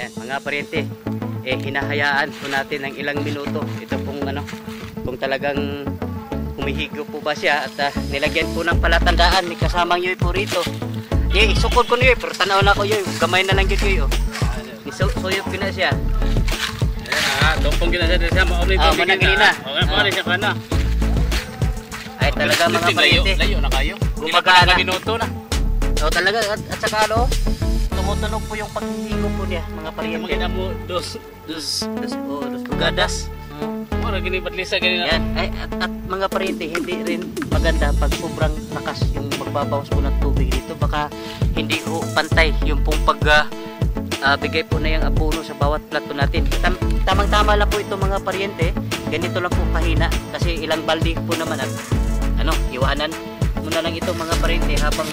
Ayan, mga paryente, hinahayaan po natin ng ilang minuto. Ito pong kung talagang humihigo po ba siya at nilagyan po ng palatandaan, may kasamang yoy po rito. Isukod ko niyo, pero tanaw na ko yoy, gamay na lang yoy. Suyop ko na siya. Tumpong gina siya, maumay po. Managili na. Okay, siya ka na. Ay talaga mga paryente. Layo na kayo. Gumagana. Minuto na. Talaga, at saka tumutunog po yung paghihigo po niya, mga paryente. Maganda mo, dos gadas. Mura gini badlisa ganina. Yan. At mga paryente, hindi rin maganda pag sobrang lakas yung magbabawas po ng tubig dito. Baka hindi po pantay yung pong bigay po na yung abono sa bawat plato natin. Tamang-tama lang po ito mga paryente. Ganito lang po kahina kasi ilang balde po naman at iwanan muna lang ito mga paryente habang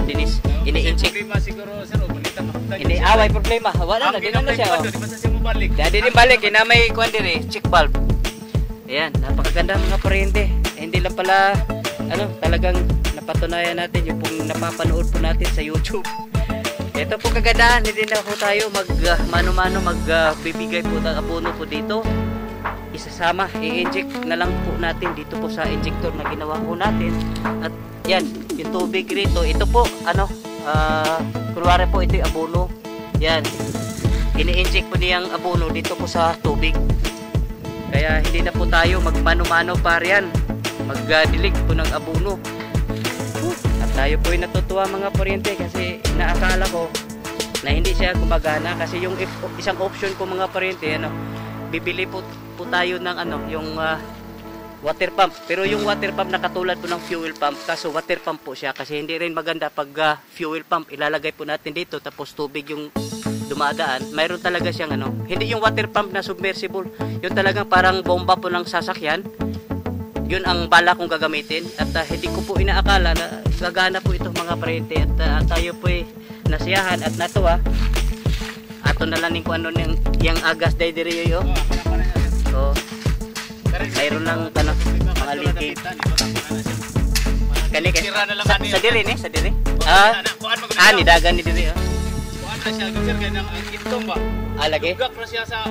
dinis ini-incheck. Problema siguro sir, balita makita. Ini-away problema. Wala na, di na siya. Di ba siya mabalik? Dadi din balik, may kuwan dire, check valve. Ayan, napakaganda mga paryente. Hindi lang pala talagang napatunayan natin yung pong napapanood po natin sa YouTube. Ito po kagandahan, hindi na po tayo mano-mano magbibigay po ng abono po dito. Isasama, i-inject na lang po natin dito po sa injector na ginawa po natin. At yan, yung tubig rito, ito po kunwari po ito yung abono. Yan, ini-inject po niyang abono dito po sa tubig. Kaya hindi na po tayo magmano-mano pa riyan, magdilig po ng abono. At tayo po ay natutuwa mga paryente kasi naakala ko na hindi siya gumagana kasi yung isang option ko mga paryente, bibili po tayo ng yung water pump. Pero yung water pump na katulad po ng fuel pump, kaso water pump po siya kasi hindi rin maganda pag fuel pump. Ilalagay po natin dito tapos tubig yung dumadaan. Mayroon talaga siyang hindi yung water pump na submersible, yung talagang parang bomba po ng sasakyan. Yun ang bala kong gagamitin at hindi ko po inaakala na gagana po ito mga paryente at tayo po nasiyahan at natuwa. Ato na lang kung yung agas day dire yo. So mayroon lang mga leakage. Kani sa diri ni, sa diri. Ni dagan ni diri. Kuan na siya gusir kay nang itong ba. Lagi. Gak ra siya sa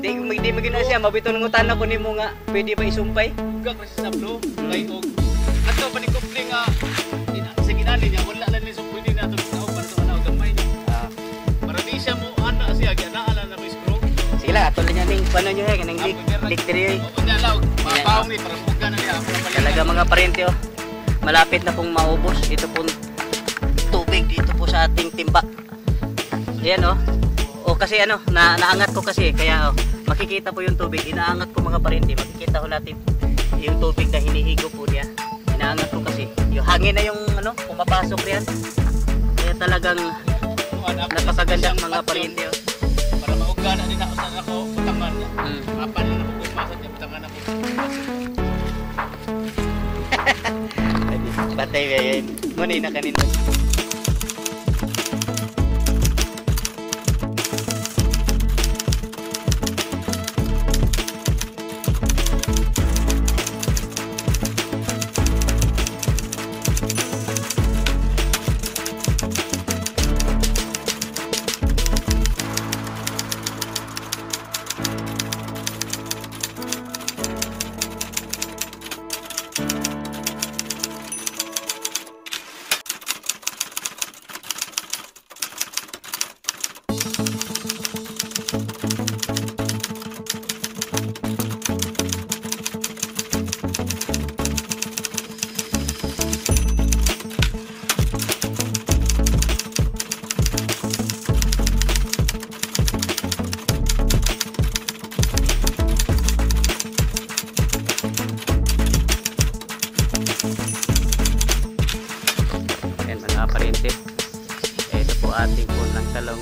di magina siya mabito nang utan ko nimo nga pwede ba isumpay? gak ra siya sa flow. Kay og ato pa ni kupling nga sa ginali niya wala lang ni pwede na to tao para to ana gamay niya. Para di siya mo ana siya ganaala na may screw. Sila ato niya ning pano niyo kanang leak diri. Unya law, mapaong ni para buga na niya. Talaga mga paryente malapit na pong maubos ito pong tubig dito po sa ating timba. Ayan kasi naangat ko kasi kaya makikita po yung tubig, inaangat ko mga paryente, makikita ko natin yung tubig na hinihigo po niya. Inaangat ko kasi yung hangin na yung pumapasok riyan. Kaya talagang napakagandang mga paryente. Para maugana din ako sa ako butangan niya. Apan na ako pumasok niya butangan ako. Batay yan. Muna na kanina. Paryente, ito po ating punlang talong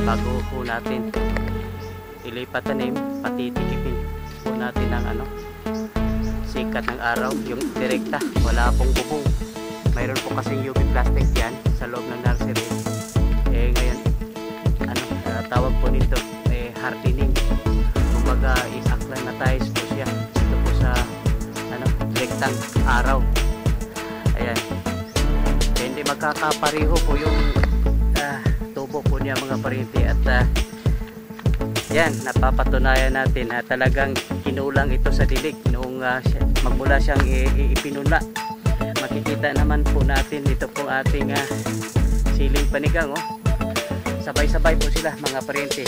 bago po natin ilipat tanim, pati tikipin po natin ng sikat ng araw, yung direkta, wala pong bubong. Mayroon po kasing UV plastic yan sa loob ng nursery. Ngayon tawag po nito hardening, kumbaga is-apply na tiles po siya dito po sa direktang araw. Ayan, hindi magkakapareho po yung tubo po niya mga parinti. At yan, napapatunayan natin na talagang kinulang ito sa dilig noong magmula siyang ipinunla. Makikita naman po natin dito pong ating siling panigang, oh. Sabay-sabay po sila mga parinti.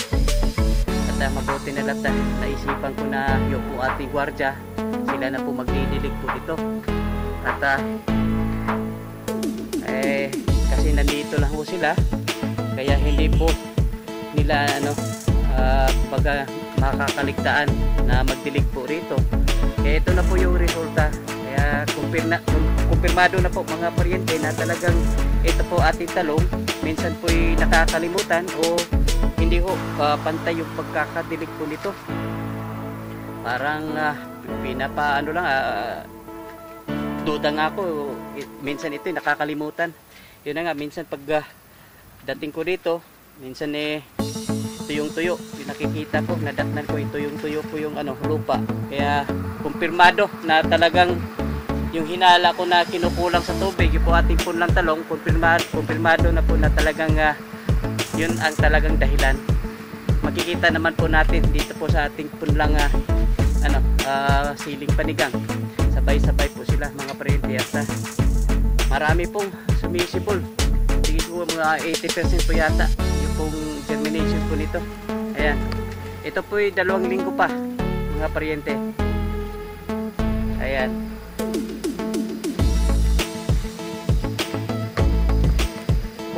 At mabuti na lang naisipan ko na yung po ating gwardya, sila na po magdidilig po dito. At kasi nandito lang po sila, kaya hindi po nila baga makakaligtaan na magdilig po rito. Kaya ito na po yung resulta. Kaya kumpirmado na po mga paryente na talagang ito po ating talong minsan po nakakalimutan o hindi ho pantay yung pagkakadilig po nito. Parang pinapaano lang, duda nga ako, minsan ito nakakalimutan. Yun na nga, minsan pag dating ko dito, minsan tuyong-tuyo, yung nakikita ko, nadatnan ko yung tuyong-tuyo po yung lupa. Kaya kumpirmado na talagang yung hinala ko na kinukulang sa tubig, yung po ating punlang talong, kumpirmado na po na talagang yun ang talagang dahilan. Makikita naman po natin dito po sa ating punlang siling panigang. Sabay-sabay po sila mga parinti. At marami pong sumisibol. Sige po mga 80% po yata yung pong germination po nito. Ayan. Ito po ay 2 linggo pa mga paryente. Ayan.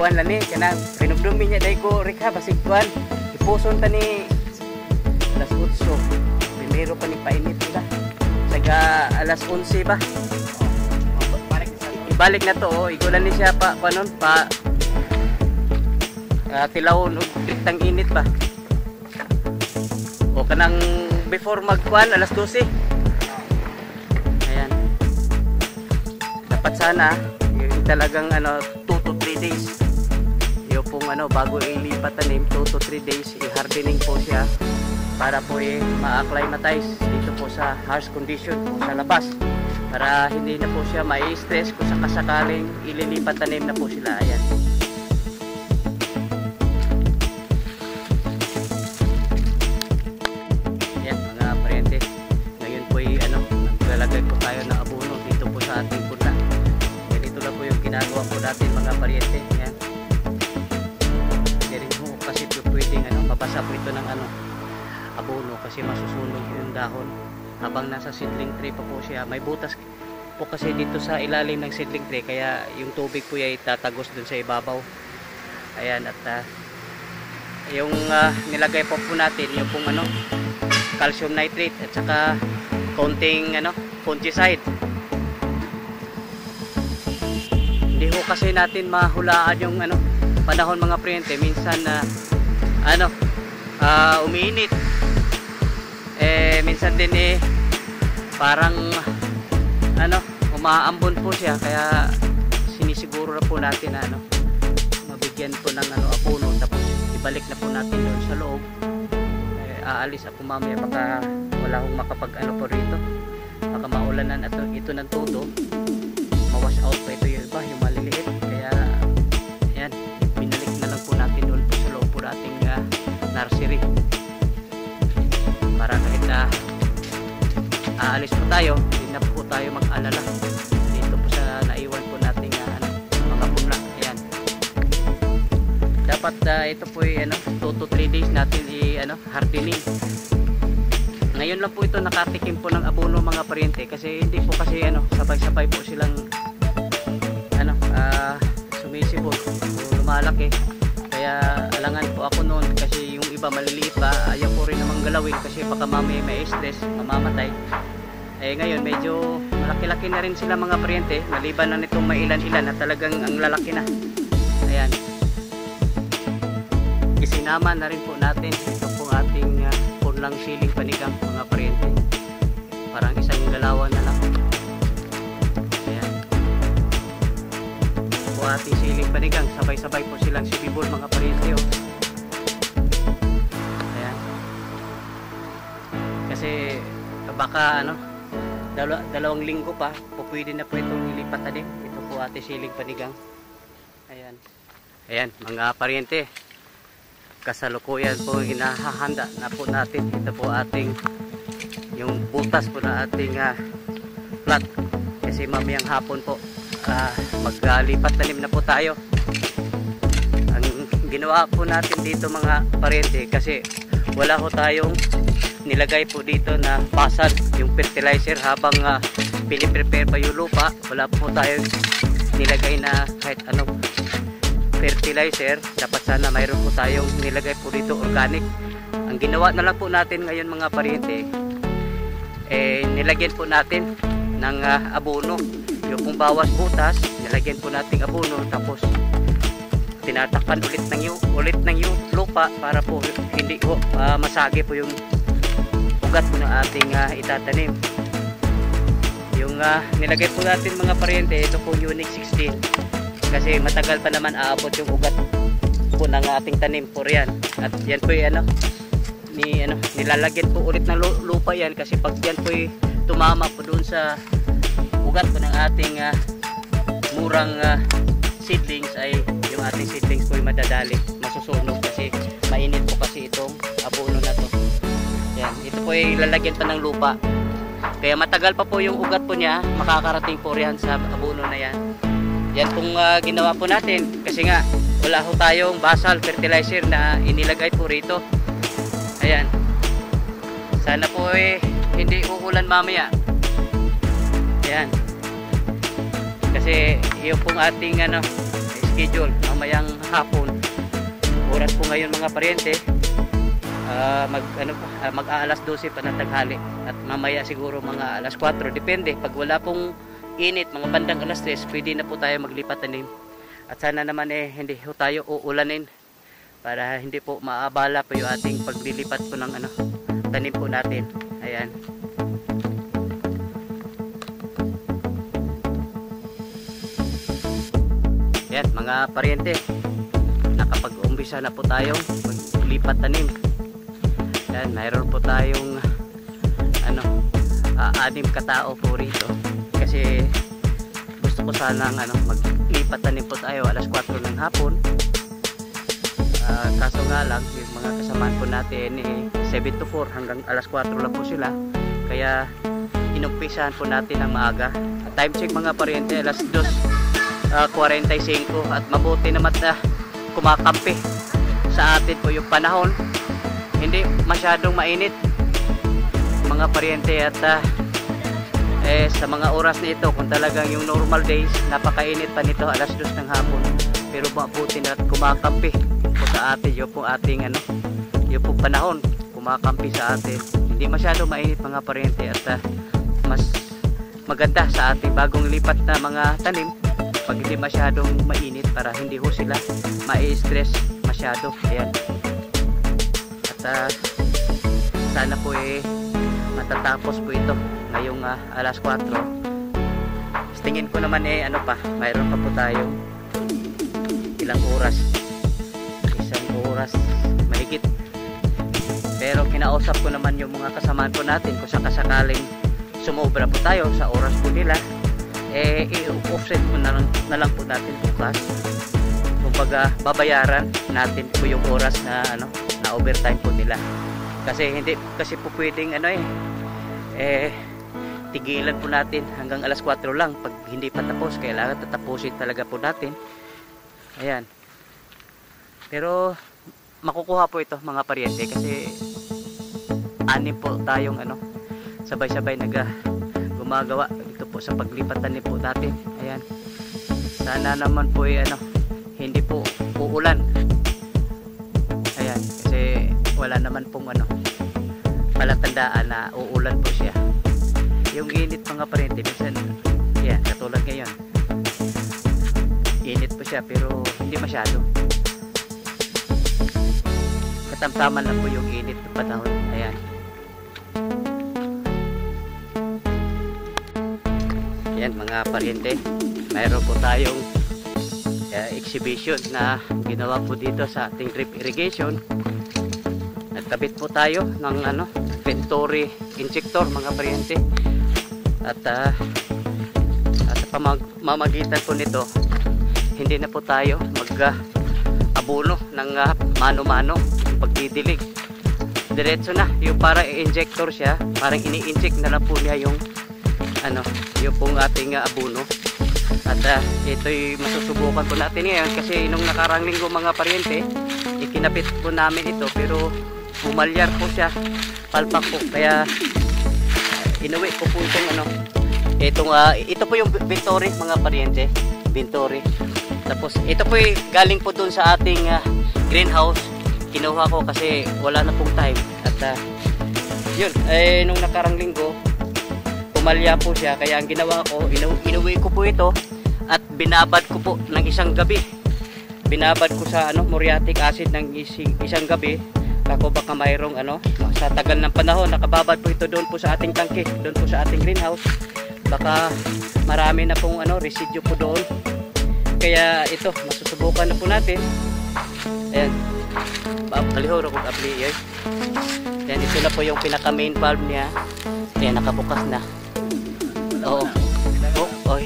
Kuan lang ni kanang pinugdumi niya dai ko rika basig kuan. Ipuson ta ni alas 8. Primero pa ni painit nila. Saga alas 11 ba? Ibalik na to, igulan ni siya pa panon pa tilawon og diktang init ba. O kanang before magkuan alas 12. Ayan. Dapat sana yung talagang 2 to 3 days. Yung pong bago ilipat tanim 2 to 3 days i-hardening po siya para po ma-acclimatize dito po sa harsh condition po sa labas, para hindi na po siya mai-stress kung sakasakaling ililipat tanim na po sila. Ayan. Ayan mga paryente, ngayon po naglalagay po tayo ng abono dito po sa ating punla. Ganito lang po yung ginagawa po natin mga paryente. Ayan. Hindi rin po kasi pwedeng mabasa po ito ng abono kasi masusunog yung dahon habang nasa seedling tray pa po siya. May butas po kasi dito sa ilalim ng seedling tray, kaya yung tubig po ay tatagos dun sa ibabaw. Ayan. At yung nilagay po natin yung pong calcium nitrate at saka konting fungicide. Hindi ho kasi natin mahulaan yung panahon mga paryente. Minsan umiinit, minsan din parang umaambon po siya, kaya sinisiguro na po natin na mabigyan po ng abono, tapos ibalik na po natin doon sa loob. Aalis ako mamaya, baka wala akong makapag po rito, baka maulanan at ito ng todo, mawash out pa ito yung iba, yung maliliit. Kaya yan, binalik na lang po natin doon po sa loob po nating nursery, para kahit aalis po tayo, hindi na po tayo mag-alala dito po sa naiwan po nating mga punla. Ayan. Dapat ito po ay 2 to 3 days natin hardening. Ngayon lang po ito nakatikim po ng abono mga paryente, kasi hindi po kasi sabay-sabay po silang sumisibol o lumalaki. Kaya alangan po ako noon, kasi yung iba maliliit pa, ayaw ko rin namang galawin kasi baka mamaya may stress, mamamatay. Ngayon medyo malaki-laki na rin sila mga paryente, maliban na nitong mailan-ilan na talagang ang lalaki na. Ayan. Isinama na rin po natin ito pong ating punlang siling panigang mga paryente. Parang isang galawan na lang. Ayan. Po ating siling panigang, sabay-sabay po silang sibibol mga paryente. Ayan. Kasi baka 2 linggo pa po pwede na po itong ilipat din. Ito po ating siling panigang. Ayan. Ayan mga paryente, kasalukuyan po hinahanda na po natin. Ito po ating yung butas po na ating plat, kasi mamayang hapon po maglipat tanim na po tayo. Ang ginawa po natin dito mga pariente, kasi wala ho tayong nilagay po dito na basal, yung fertilizer habang piniprepare pa yung lupa. Wala po tayong nilagay na kahit anong fertilizer. Dapat sana mayroon po tayong nilagay po dito organic. Ang ginawa na lang po natin ngayon mga pariente, nilagyan po natin ng abono. Yung pong bawas butas, nilagyan po natin abono, tapos tinatakpan ulit ng yung lupa para po hindi po masagi po yung ugat po ng ating itatanim. Yung nilagay po natin mga pariente, ito po Unique 16, kasi matagal pa naman aabot yung ugat po ng ating tanim po riyan. At yan po yung nilalagyan po ulit ng lupa yan, kasi pag yan po tumama po doon sa ugat po ng ating murang seedlings, ay yung ating seedlings po madadali, masusunog, kasi mainit po kasi itong abono na to. Yan, ito po ay lalagyan pa ng lupa, kaya matagal pa po yung ugat po niya makakarating po riyan sa abono na yan. Yan pong ginawa po natin, kasi nga wala ho tayong basal fertilizer na inilagay po rito. Ayan, sana po hindi uulan mamaya. Ayan, kasi yung pong ating schedule mamayang hapon, oras po ngayon mga pariente, mag-aalas 12 pa na taghali, at mamaya siguro mga alas 4, depende. Pag wala pong init, mga bandang alas 3, pwede na po tayo maglipat tanim. At sana naman hindi ho tayo uulanin, para hindi po maabala po yung ating paglilipat po ng tanim po natin. Ayan. Yan mga pariente, nakapag-umpisa na po tayong maglipat tanim. Yan, mayroon po tayong 6 katao po rito, kasi gusto ko sanang maglipat tanim po tayo alas 4 ng hapon. Kaso nga lang yung mga kasamaan po natin 7 to 4 hanggang alas 4 lang po sila, kaya inumpisahan po natin ng maaga. Time check mga pariente, alas 2:45, at mabuti naman na kumakampi sa atin po yung panahon. Hindi masyadong mainit mga pariente, at sa mga oras na ito, kung talagang yung normal days, napakainit pa nito alas 2 ng hapon, pero mabuti na kumakampi po sa atin yung po ating yung po panahon, kumakampi sa atin. Hindi masyadong mainit mga pariente, at mas maganda sa ating bagong lipat na mga tanim pag hindi masyadong mainit, para hindi ho sila ma-stress masyado. Ayan. At sana po matatapos po ito ngayong alas 4. Tingin ko naman mayroon pa po tayong ilang oras, 1 oras mahigit. Pero kinausap ko naman yung mga kasamaan po natin, kung sakasakaling sumobra po tayo sa oras po nila, i-offset po na lang po natin bukas. Kumbaga babayaran natin po yung oras na na overtime po nila, kasi hindi kasi po pwedeng tigilan po natin hanggang alas 4 lang. Pag hindi pa tapos, kailangan tatapusin talaga po natin. Ayan, pero makukuha po ito mga pariente, kasi 6 po tayong sabay-sabay gumagawa dito po sa paglipat tanim po natin. Ayan, sana naman po hindi po uulan. Ayan, kasi wala naman pong palatandaan na uulan po siya. Yung init mga pariente, minsan yan, katulad ngayon, init po siya pero hindi masyado, katamtaman lang po yung init ng panahon. Ayan, yan mga pariente, mayroon po tayong exhibition na ginawa po dito sa ating drip irrigation. Nagkabit po tayo ng Venturi injector mga pariente, at sa pamamagitan po nito, hindi na po tayo abono ng mano-mano pagdidilig. Diretso na yung para i-injector siya, parang ini-inject na lang po niya yung yung pong ating abono. At ito'y masusubukan po natin ngayon kasi nung nakarang linggo mga paryente, ikinapit po namin ito pero bumalyar po siya, palpak po, kaya inuwi ko po itong ito po yung Venturi mga paryente, Venturi. Tapos ito po galing po dun sa ating greenhouse, kinuha ko kasi wala na pong time. At yun, nung nakarang linggo pumalya po siya, kaya ang ginawa ko, inuwi ko po ito at binabad ko po ng isang gabi. Binabad ko sa muriatic acid ng isang gabi. Ako baka mayroong sa tagal ng panahon nakababad po ito doon po sa ating tangke, doon po sa ating greenhouse, baka marami na pong residue po doon. Kaya ito masusubukan na po natin. Ayan, kalihoro kung abli yun. Ayan, ito na po yung pinaka main valve niya. Ayan, nakabukas na. Oo.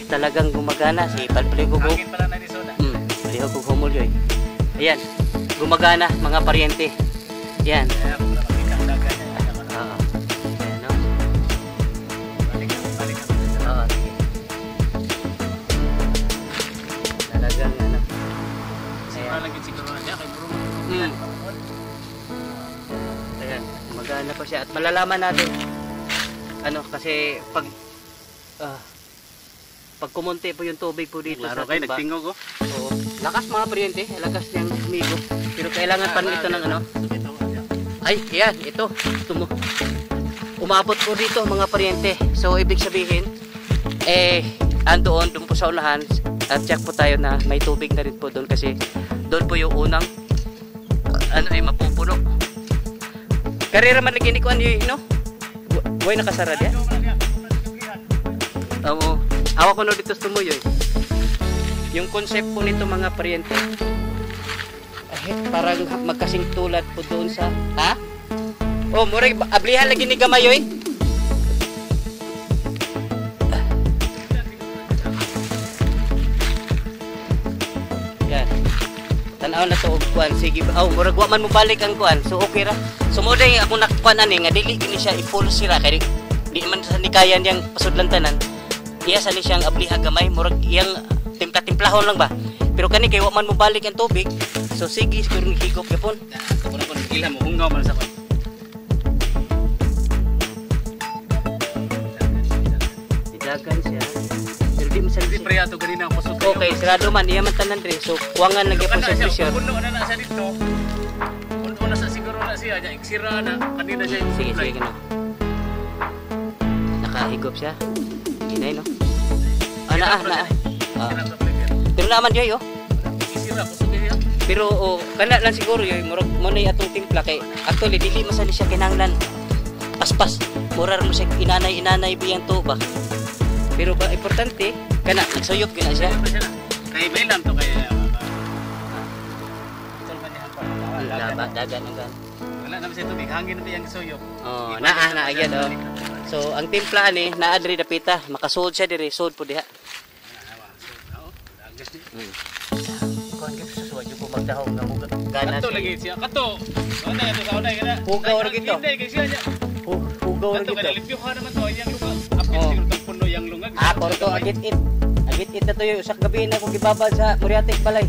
Talagang gumagana si palpaligo ko. Palihog ko humulyo. Ayan, gumagana mga paryente. Yan. Ayan, o. Talagang ayan, magana pa siya. At malalaman natin kasi pag kumunti po yung tubig po dito sa kayo, nagtingog ko. Oo. Lakas mga paryente, lakas niyang humigo. Pero kailangan pa ito ng ay, yan, ito umabot po dito mga paryente. So ibig sabihin andoon doon po sa unahan at check po tayo na may tubig na rin po doon kasi doon po yung unang mapupuno. Karera man lagi ni kuan yun, buhay nakasara diyan. Oo, awa ko no dito tumuyoy. Yung concept po nito mga paryente, parang magkasing tulad po doon sa murag ablihan lagi ni gamay oy. Yan, tanaw na to og kuan. Sige, murag wa man mo balik ang kuan, so okay ra. Sumuday ako nakuan ani nga dili kini siya i-full sira kay di man sa nikayan yang pasudlan tanan. Iya sa ni siyang abliha gamay, murag iyang timpla-timplahon lang ba. Pero kani kay wa man mo balik ang tubig. So sige, siguro higop yapon. Ako na po nagila mo, hungaw man sa kwan. Didagan siya. Pero di masan Hindi pre ato ganina ang pasok. Okay, sirado man. Iya man tanan dre. So kuwangan lagi po sa pressure. Puno na sa dito. Puno na sa siguro na siya. Iksira na. Kanina siya yung sige, gano. Nakahigop siya. Ginay, no? Pero naman yun, Isira, pasok niya. pero kana lang siguro yun, muna yung atong timpla kay actually dili masali siya kinanglan paspas, murar mo siya inanay biyang tuba, pero ba importante kana nagsuyop gina siya kay bailan to kay dagan ang gan wala naman siya tubig, hangin na biyang suyop. Agad so ang timpla ni naadri dapita makasold siya diri, sold po diha. Kon gyud susuwad yung magdahong nga muga gana kato lagi siya kato unay ato sa unay kana hugaw ra gito hindi kay siya hugaw ra kato gito kana limpyuhan naman to yang lungag apil siguro tag puno yang lungag porto agit it na to yung usak gabi na kung gibabad sa muriatic balay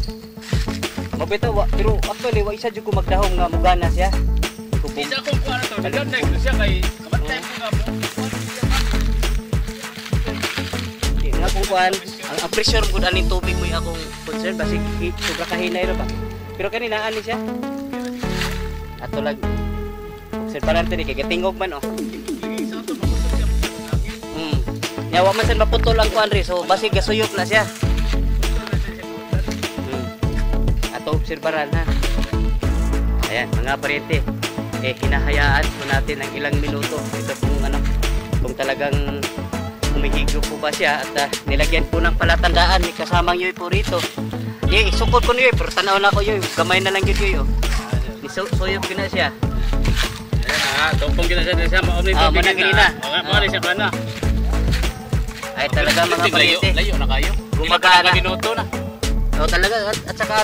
mabito pero actually wa isa jud ko magdahong nga mugana siya isa kung kuha na to dagan na siya kay kabantay ko nga mo nga kung kuhan ang pressure mo aning tubig mo yung akong concern basig sobra kahinay ra ba pero kanina ani siya ato lag obserbaran tini kay tingog man yawa man san maputol ang kuan ri so basig gasuyop na siya ato obserbaran ha. Ayan mga paryente, hinahayaan po natin ng ilang minuto ito kung talagang humihigop po ba siya at nilagyan po ng palatandaan may kasamang yoy po rito. Isukod ko niyo pero tanaw na ko yoy, gamay na lang yun yoy isuyop gina siya. Tupong gina siya managilina muna siya kana ay talaga mga paryente layo na kayo gumagana minuto na talaga at saka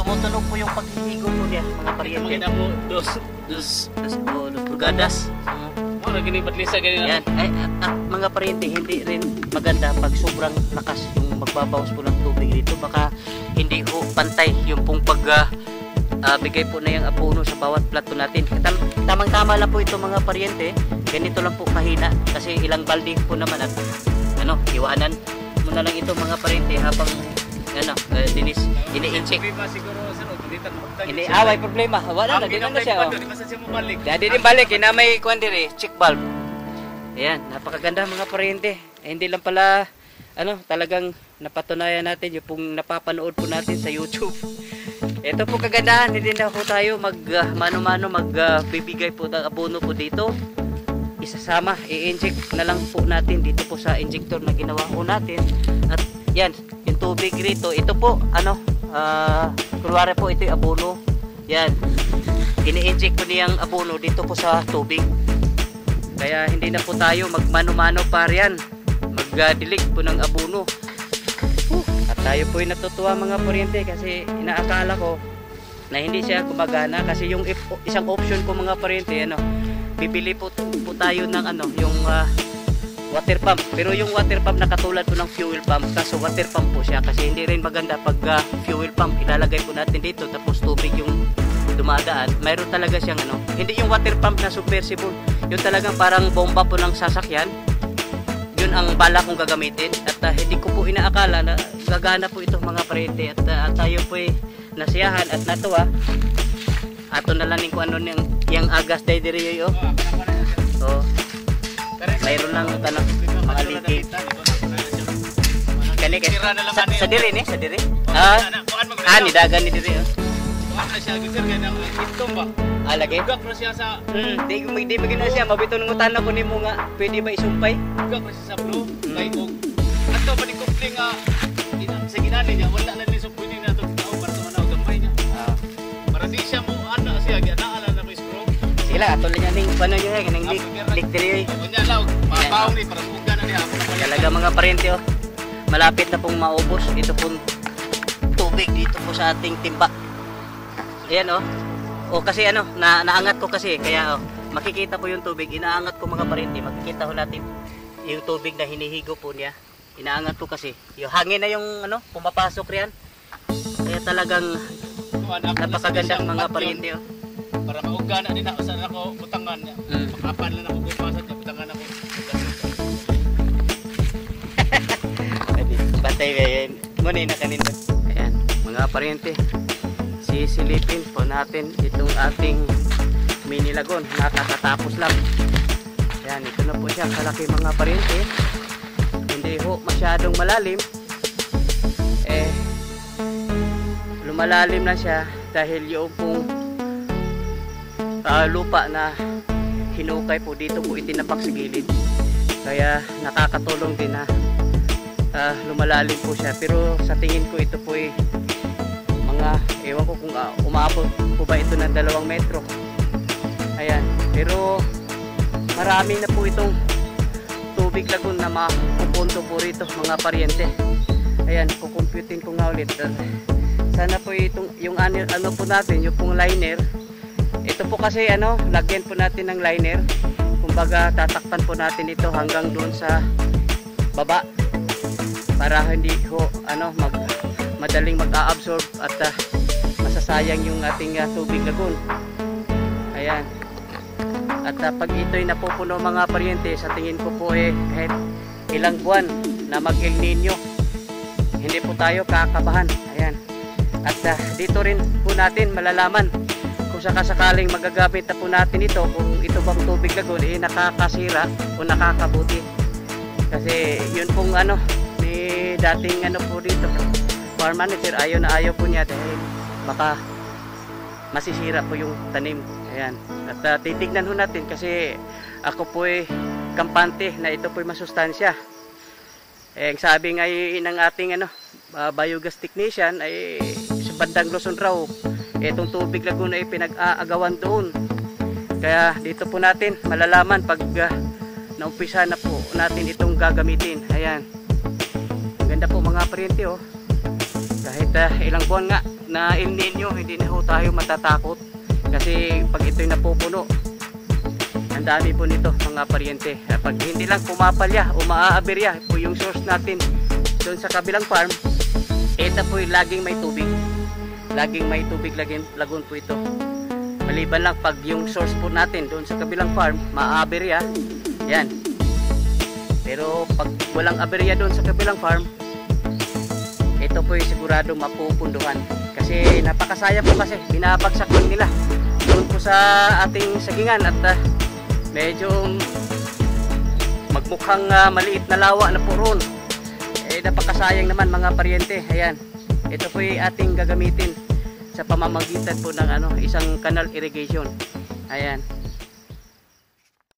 tumutunog po yung paghihigo po niya, mga pariente. Mga ina mo, dos pulgadas. Mo na gini batlisa gani na. Yan. At mga pariente, hindi rin maganda pag sobrang lakas yung magbabawas po ng tubig dito. Baka hindi po pantay yung pong bigay po na yung abono sa bawat plato natin. Tamang-tama lang po ito mga pariente. Ganito lang po kahina kasi ilang balde po naman at iwanan mo na lang ito mga pariente habang dinis ini-incheck. Away problema. Wala na din na siya. Jadi din balik ina may kuan dire, check valve. Ayan, napakaganda mga pariente. Hindi lang pala talagang napatunayan natin yung pong napapanood po natin sa YouTube. Ito po kagandahan, hindi na po tayo mano-mano magbibigay po ng abono po dito. Isasama, i-inject na lang po natin dito po sa injector na ginawa po natin. At yan, yung tubig rito, ito po, kunwari po ito yung abono. Yan, ini-inject po niyang abono dito po sa tubig. Kaya hindi na po tayo magmano-mano pa riyan, magdilig po ng abono. At tayo po ay natutuwa mga pariente kasi inaakala ko na hindi siya gumagana kasi yung isang option ko mga pariente bibili po tayo ng yung water pump, pero yung water pump na katulad po ng fuel pump, kaso water pump po siya kasi hindi rin maganda pag fuel pump ilalagay po natin dito tapos tubig yung dumadaan. Mayroon talaga siyang hindi yung water pump na submersible, yung talagang parang bomba po ng sasakyan. Yun ang bala kong gagamitin at hindi ko po inaakala na gagana po ito mga pariente at tayo po ay nasiyahan at natuwa. Ato na lang kung yung agas day diri yo. So, mayroon lang mga liki. Kani sa diri ni, sa diri. Ni dagan ni diri. Ano siya giser kay nang itom ba? Lagi. Gak pro siya sa di magino siya mabito ng utan ko nimo nga pwede ba isumpay? Gak pro siya sa blue kay og ato ba ni kupling sa ginani niya wala na ni sumpay ni nato tao para sa manaw gamay niya. Para di siya mo siya gianaala na ko screw. Sila ato lang ning pano niya kanang lik diri. Unya law mabaw ni para uga na niya. Talaga mga parente malapit na pong maubos dito pong tubig dito po sa ating timba. Ayan kasi naangat ko kasi kaya makikita po yung tubig, inaangat ko mga parente, makikita ho natin yung tubig na hinihigo po niya. Inaangat ko kasi yung hangin na yung pumapasok riyan. Kaya talagang napakagandang mga parente para mauga na din ako sa ako butangan niya. Makapan lang ako bumasan niya butangan ako. Batay kayo muna na kanina. Ayan mga parente, sisilipin po natin itong ating mini lagon. Nakakatapos lang. Yan, ito na po siya kalaki mga pariente. Hindi ho masyadong malalim. Lumalalim na siya dahil yung pong lupa na hinukay po dito po itinapak sa gilid. Kaya nakakatulong din na lumalalim po siya. Pero sa tingin ko ito po ewan ko kung umabot po ba ito ng 2 metro. Ayan, pero marami na po itong tubig lagon na mapupunto po rito mga pariente. Ayan, kukumputin ko nga ulit. Sana po yung po natin, yung pong liner. Ito po kasi lagyan po natin ng liner. Kumbaga tatakpan po natin ito hanggang doon sa baba para hindi ho madaling mag-a-absorb at masasayang yung ating tubig lagon. Ayan. At pag ito'y napupuno mga pariente, sa tingin ko po kahit ilang buwan na mag-El Nino, hindi po tayo kakabahan. Ayan. At dito rin po natin malalaman kung sakasakaling magagamit na po natin ito, kung ito bang tubig lagon nakakasira o nakakabuti. Kasi yun pong ni dating po dito farm manager, ayaw na ayaw po niya dahil baka masisira po yung tanim. Ayan. At titignan ho natin kasi ako po kampante na ito po masustansya. Sabi nga ng ating biogas technician ay sa bandang Luzon raw itong tubig lagon ay pinag-aagawan doon. Kaya dito po natin malalaman pag naumpisa na po natin itong gagamitin. Ayan. Ganda po mga pariente kahit ilang buwan nga na El Nino, hindi na ho tayo matatakot. Kasi pag ito'y napupuno, ang dami po nito mga paryente. Pag hindi lang pumapalya o maaaberya po yung source natin doon sa kabilang farm, ito po yung laging may tubig. Laging may tubig, lagun po ito. Maliban lang pag yung source po natin doon sa kabilang farm, maaaberya, yan. Pero pag walang aberya doon sa kabilang farm, ito po yung sigurado mapupunduhan. Kasi napakasaya po kasi, binabagsak lang nila doon po sa ating sagingan at medyo magmukhang maliit na lawa na po roon. Napakasayang naman mga paryente. Ayan, ito po yung ating gagamitin sa pamamagitan po ng isang canal irrigation. Ayan.